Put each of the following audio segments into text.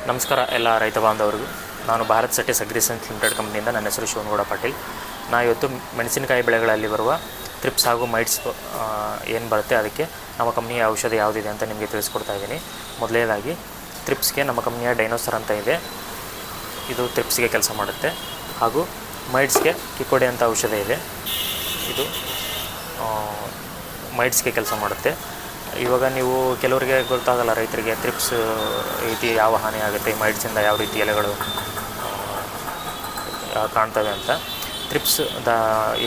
ನಮಸ್ಕಾರ ಎಲ್ಲ ರೈತ ಬಾಂಧವರಿಗೂ. ನಾನು ಭಾರತ್ ಸೆಟೀಸ್ ಅಗ್ರಿಸೈನ್ಸ್ ಲಿಮಿಟೆಡ್ ಕಂಪ್ನಿಯಿಂದ ನನ್ನ ಹೆಸರು ಶಿವನಗೌಡ ಪಾಟೀಲ್. ಇವತ್ತು ಮೆಣಸಿನಕಾಯಿ ಬೆಳೆಗಳಲ್ಲಿ ಬರುವ ಥ್ರಿಪ್ಸ್ ಹಾಗೂ ಮೈಟ್ಸ್ ಏನು ಬರುತ್ತೆ ಅದಕ್ಕೆ ನಮ್ಮ ಕಂಪ್ನಿಯ ಔಷಧ ಯಾವುದಿದೆ ಅಂತ ನಿಮಗೆ ತಿಳಿಸ್ಕೊಡ್ತಾ ಇದ್ದೀನಿ. ಮೊದಲನೇದಾಗಿ ಥ್ರಿಪ್ಸ್ಗೆ ನಮ್ಮ ಕಂಪ್ನಿಯ ಡೈನೋಸರ್ ಅಂತ ಇದೆ, ಇದು ಥ್ರಿಪ್ಸ್ಗೆ ಕೆಲಸ ಮಾಡುತ್ತೆ. ಹಾಗೂ ಮೈಟ್ಸ್ಗೆ ಕಿಕೋಡೆ ಅಂತ ಔಷಧ ಇದೆ, ಇದು ಮೈಟ್ಸ್ಗೆ ಕೆಲಸ ಮಾಡುತ್ತೆ. ಇವಾಗ ನೀವು ಕೆಲವರಿಗೆ ಗೊತ್ತಾಗಲ್ಲ, ರೈತರಿಗೆ ಥ್ರಿಪ್ಸ್ ರೀತಿ ಯಾವ ಹಾನಿ ಆಗುತ್ತೆ, ಮೈಟ್ಸಿಂದ ಯಾವ ರೀತಿ ಎಲೆಗಳು ಕಾಣ್ತವೆ ಅಂತ. ಥ್ರಿಪ್ಸ್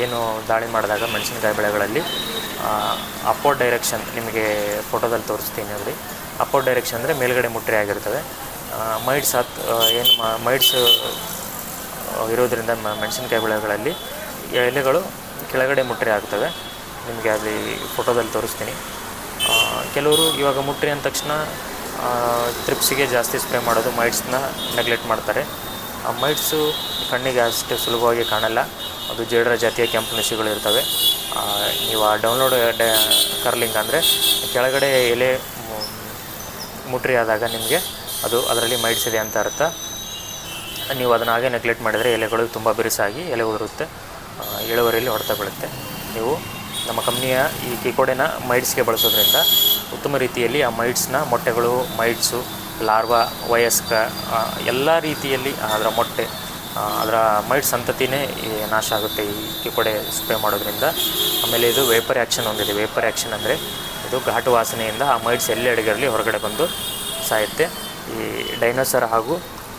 ಏನು ದಾಳಿ ಮಾಡಿದಾಗ ಮೆಣಸಿನಕಾಯಿ ಬೆಳೆಗಳಲ್ಲಿ ಅಪೋರ್ಡ್ ಡೈರೆಕ್ಷನ್ ನಿಮಗೆ ಫೋಟೋದಲ್ಲಿ ತೋರಿಸ್ತೀನಿ ನೋಡಿ. ಅಪೋರ್ಡ್ ಡೈರೆಕ್ಷನ್ ಅಂದರೆ ಮೇಲ್ಗಡೆ ಮುಟ್ರೆ ಆಗಿರ್ತವೆ. ಮೈಟ್ಸ್ ಮೈಟ್ಸ್ ಇರೋದರಿಂದ ಮೆಣಸಿನಕಾಯಿ ಬೆಳೆಗಳಲ್ಲಿ ಎಲೆಗಳು ಕೆಳಗಡೆ ಮುಟ್ರೆ ಆಗ್ತವೆ. ನಿಮಗೆ ಅಲ್ಲಿ ಫೋಟೋದಲ್ಲಿ ತೋರಿಸ್ತೀನಿ. ಕೆಲವರು ಇವಾಗ ಮುಟ್ರಿ ಅಂದ ತಕ್ಷಣ ಥ್ರಿಪ್ಸಿಗೆ ಜಾಸ್ತಿ ಸ್ಪ್ರೇ ಮಾಡೋದು, ಮೈಟ್ಸ್ನ ನೆಗ್ಲೆಕ್ಟ್ ಮಾಡ್ತಾರೆ. ಆ ಮೈಟ್ಸು ಕಣ್ಣಿಗೆ ಅಷ್ಟು ಸುಲಭವಾಗಿ ಕಾಣಲ್ಲ, ಅದು ಜೇಡರ ಜಾತಿಯ ಕೆಂಪು ನುಸಿಗಳು ಇರ್ತವೆ. ನೀವು ಆ ಡೌನ್ಲೋಡ್ ಕರ್ಲಿಂಗ್ ಅಂದರೆ ಕೆಳಗಡೆ ಎಲೆ ಮುಟ್ರಿ ಆದಾಗ ನಿಮಗೆ ಅದು ಅದರಲ್ಲಿ ಮೈಟ್ಸ್ ಇದೆ ಅಂತ ಅರ್ಥ. ನೀವು ಅದನ್ನು ಹಾಗೆ ನೆಗ್ಲೆಕ್ಟ್ ಮಾಡಿದರೆ ಎಲೆಗಳು ತುಂಬ ಬಿರುಸಾಗಿ ಎಲೆ ಉದುರುತ್ತೆ, ಇಳುವರಿಯಲ್ಲಿ ಹೊಡೆತ ಬೀಳುತ್ತೆ. ನೀವು ನಮ್ಮ ಕಂಪ್ನಿಯ ಈ ಕಿಕೋಡೆನ ಮೈಟ್ಸ್ಗೆ ಬಳಸೋದ್ರಿಂದ ಉತ್ತಮ ರೀತಿಯಲ್ಲಿ ಆ ಮೈಟ್ಸ್ನ ಮೊಟ್ಟೆಗಳು, ಮೈಟ್ಸು, ಲಾರ್ವಾ, ವಯಸ್ಕ ಎಲ್ಲ ರೀತಿಯಲ್ಲಿ ಅದರ ಮೊಟ್ಟೆ, ಅದರ ಮೈಟ್ ಸಂತತಿನೇ ನಾಶ ಆಗುತ್ತೆ ಈ ಕಿಕೋಡೆ ಸ್ಪ್ರೇ ಮಾಡೋದ್ರಿಂದ. ಆಮೇಲೆ ಇದು ವೇಪರ್ ಆ್ಯಕ್ಷನ್ ಹೊಂದಿದೆ. ವೇಪರ್ ಆ್ಯಕ್ಷನ್ ಅಂದರೆ ಇದು ಘಾಟು ವಾಸನೆಯಿಂದ ಆ ಮೈಟ್ಸ್ ಎಲ್ಲೆಡೆಗಿರಲಿ ಹೊರಗಡೆ ಬಂದು ಸಾಯುತ್ತೆ. ಈ ಡೈನೋಸರ್ ಹಾಗೂ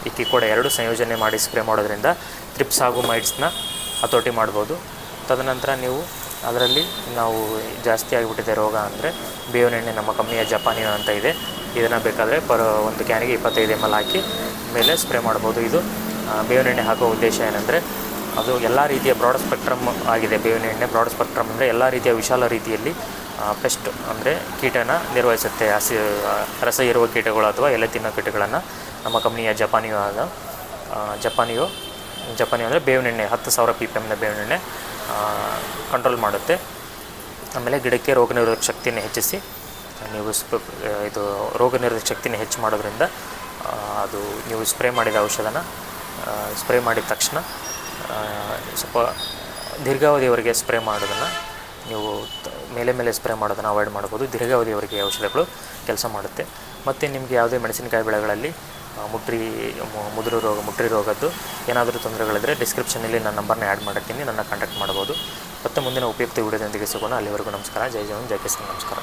ಈ ಕಿಕೋಡೆ ಎರಡು ಸಂಯೋಜನೆ ಮಾಡಿ ಸ್ಪ್ರೇ ಮಾಡೋದ್ರಿಂದ ಥ್ರಿಪ್ಸ್ ಹಾಗೂ ಮೈಟ್ಸ್ನ ಹತೋಟಿ ಮಾಡ್ಬೋದು. ತದನಂತರ ನೀವು ಅದರಲ್ಲಿ ನಾವು ಜಾಸ್ತಿ ಆಗಿಬಿಟ್ಟಿದೆ ರೋಗ ಅಂದರೆ ಬೇವಿನ ಎಣ್ಣೆ, ನಮ್ಮ ಕಂಪ್ನಿಯ ಜಪಾನಿಯೋ ಅಂತ ಇದೆ, ಇದನ್ನು ಬೇಕಾದರೆ ಒಂದು ಕ್ಯಾನಿಗೆ 25 ml ಹಾಕಿ ಮೇಲೆ ಸ್ಪ್ರೇ ಮಾಡ್ಬೋದು. ಇದು ಬೇವಿನ ಎಣ್ಣೆ ಹಾಕೋ ಉದ್ದೇಶ ಏನಂದರೆ ಅದು ಎಲ್ಲ ರೀತಿಯ ಬ್ರಾಡ್ ಸ್ಪೆಕ್ಟ್ರಮ್ ಆಗಿದೆ. ಬೇವಿನ ಎಣ್ಣೆ ಬ್ರಾಡ್ ಸ್ಪೆಕ್ಟ್ರಮ್ ಅಂದರೆ ಎಲ್ಲ ರೀತಿಯ ವಿಶಾಲ ರೀತಿಯಲ್ಲಿ ಪೆಸ್ಟ್ ಅಂದರೆ ಕೀಟನ ನಿರ್ವಹಿಸುತ್ತೆ. ರಸ ಇರುವ ಕೀಟಗಳು ಅಥವಾ ಎಲೆ ತಿನ್ನೋ ಕೀಟಗಳನ್ನು ನಮ್ಮ ಕಂಪ್ನಿಯ ಜಪಾನಿಯೋ ಅಂದರೆ ಬೇವಿನ ಎಣ್ಣೆ 10,000 ppm ಬೇವಿನ ಎಣ್ಣೆ ಕಂಟ್ರೋಲ್ ಮಾಡುತ್ತೆ. ಆಮೇಲೆ ಗಿಡಕ್ಕೆ ರೋಗ ನಿರೋಧಕ ಶಕ್ತಿಯನ್ನು ಹೆಚ್ಚಿಸಿ, ನೀವು ಇದು ರೋಗ ನಿರೋಧಕ ಶಕ್ತಿನ ಹೆಚ್ಚು ಮಾಡೋದ್ರಿಂದ ಅದು ನೀವು ಸ್ಪ್ರೇ ಮಾಡಿದ ಔಷಧನ ಸ್ಪ್ರೇ ಮಾಡಿದ ತಕ್ಷಣ ಸ್ವಲ್ಪ ದೀರ್ಘಾವಧಿಯವರೆಗೆ ಸ್ಪ್ರೇ ಮಾಡೋದನ್ನು ನೀವು ಮೇಲೆ ಸ್ಪ್ರೇ ಮಾಡೋದನ್ನು ಅವಾಯ್ಡ್ ಮಾಡ್ಬೋದು. ದೀರ್ಘಾವಧಿಯವರೆಗೆ ಔಷಧಗಳು ಕೆಲಸ ಮಾಡುತ್ತೆ. ಮತ್ತು ನಿಮಗೆ ಯಾವುದೇ ಮೆಣಸಿನಕಾಯಿ ಬೆಳೆಗಳಲ್ಲಿ ಮುಟ್ರಿ ರೋಗದ್ದು ಏನಾದರೂ ತೊಂದರೆಗಳಿದ್ದರೆ ಡಿಸ್ಕ್ರಿಪ್ಷನಲ್ಲಿ ನನ್ನ ನಂಬರ್ನ ಆ್ಯಡ್ ಮಾಡಿರ್ತೀನಿ, ನನ್ನ ಕಾಂಟ್ಯಾಕ್ಟ್ ಮಾಡ್ಬೋದು. ಮತ್ತು ಮುಂದಿನ ಉಪಯುಕ್ತ ವಿಡಿಯೋದೊಂದಿಗೆ ಸಿಗೋಣ. ಅಲ್ಲಿವರೆಗೂ ನಮಸ್ಕಾರ. ಜೈ ಜವಾನ್, ಜೈ ಕಿಸಾನ್. ನಮಸ್ಕಾರ.